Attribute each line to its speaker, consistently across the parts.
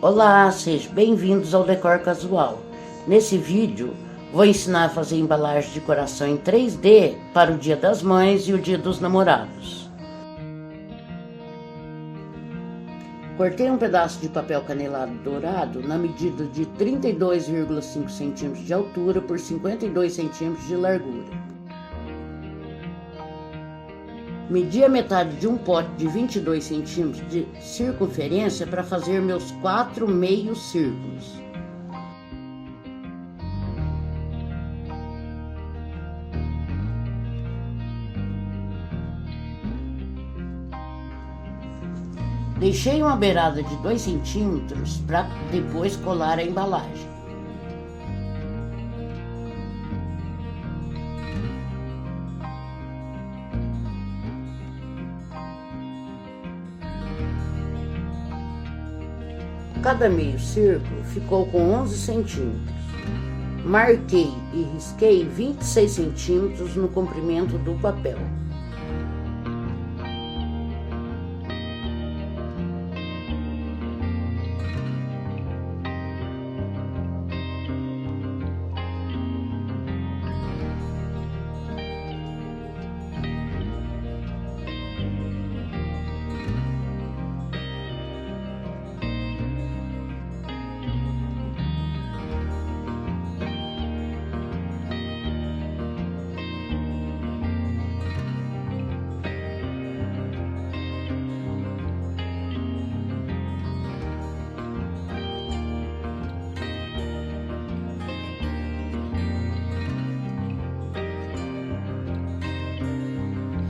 Speaker 1: Olá, sejam bem-vindos ao Decor Casual. Nesse vídeo, vou ensinar a fazer embalagem de coração em 3D para o Dia das Mães e o Dia dos Namorados. Cortei um pedaço de papel canelado dourado na medida de 32,5 cm de altura por 52 cm de largura. Medi a metade de um pote de 22 cm de circunferência para fazer meus 4 meios círculos. Deixei uma beirada de 2 centímetros para depois colar a embalagem. Cada meio círculo ficou com 11 centímetros. Marquei e risquei 26 centímetros no comprimento do papel.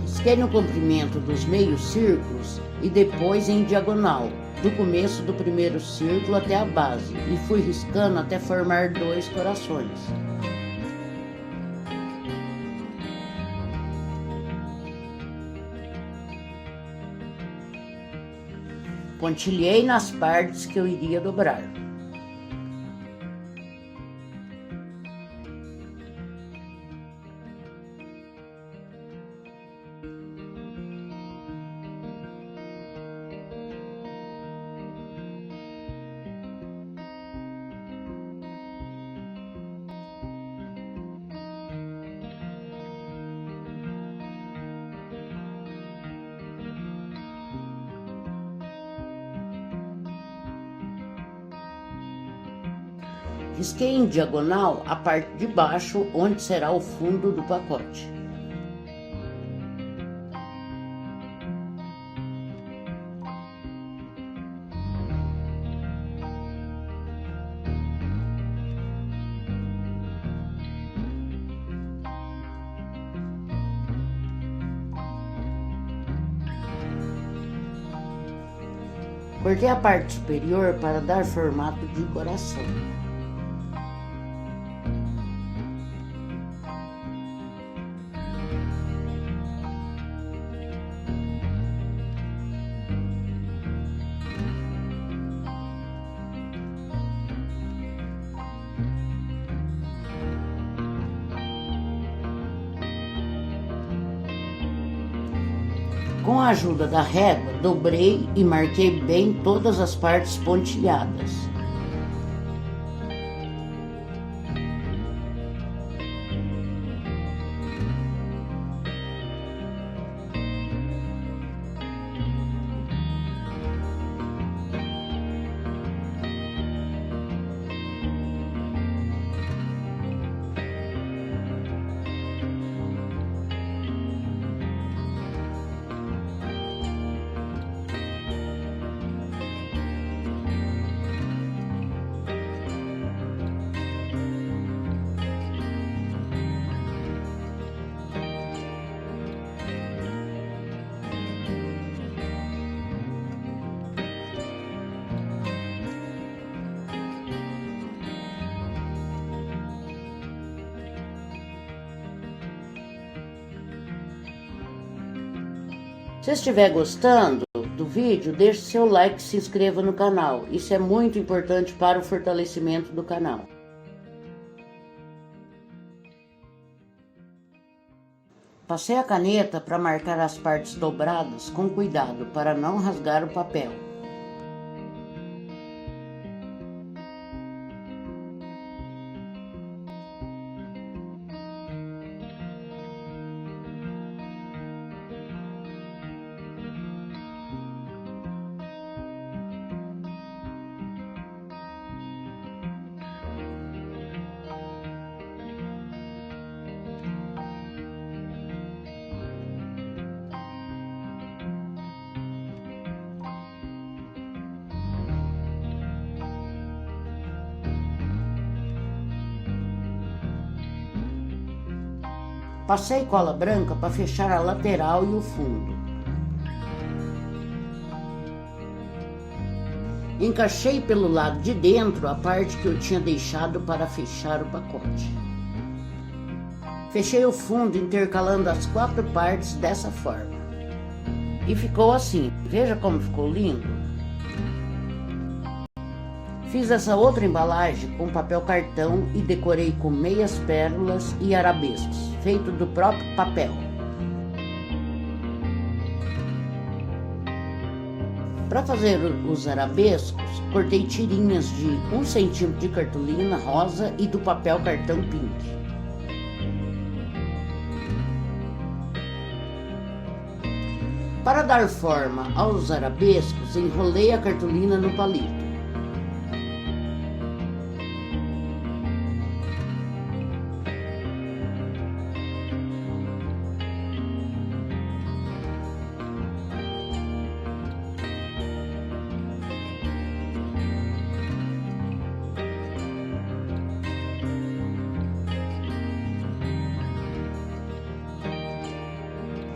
Speaker 1: Risquei no comprimento dos meios círculos e depois em diagonal, do começo do primeiro círculo até a base, e fui riscando até formar 2 corações. Pontilhei nas partes que eu iria dobrar. Risquei em diagonal a parte de baixo, onde será o fundo do pacote. Cortei a parte superior para dar formato de coração. Com a ajuda da régua, dobrei e marquei bem todas as partes pontilhadas. Se estiver gostando do vídeo, deixe seu like e se inscreva no canal. Isso é muito importante para o fortalecimento do canal. Passei a caneta para marcar as partes dobradas com cuidado para não rasgar o papel. Passei cola branca para fechar a lateral e o fundo. Encaixei pelo lado de dentro a parte que eu tinha deixado para fechar o pacote. Fechei o fundo intercalando as 4 partes dessa forma. E ficou assim. Veja como ficou lindo. Fiz essa outra embalagem com papel cartão e decorei com meias pérolas e arabescos, feito do próprio papel. Para fazer os arabescos, cortei tirinhas de 1 cm de cartolina rosa e do papel cartão pink. Para dar forma aos arabescos, enrolei a cartolina no palito.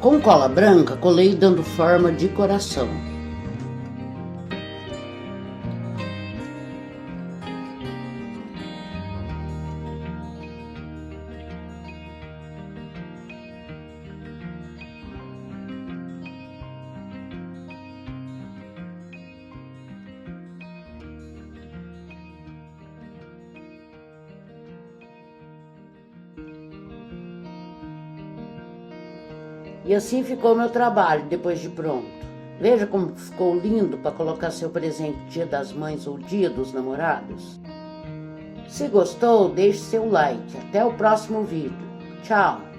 Speaker 1: Com cola branca, colei dando forma de coração. E assim ficou meu trabalho depois de pronto. Veja como ficou lindo para colocar seu presente Dia das Mães ou Dia dos Namorados. Se gostou, deixe seu like. Até o próximo vídeo. Tchau!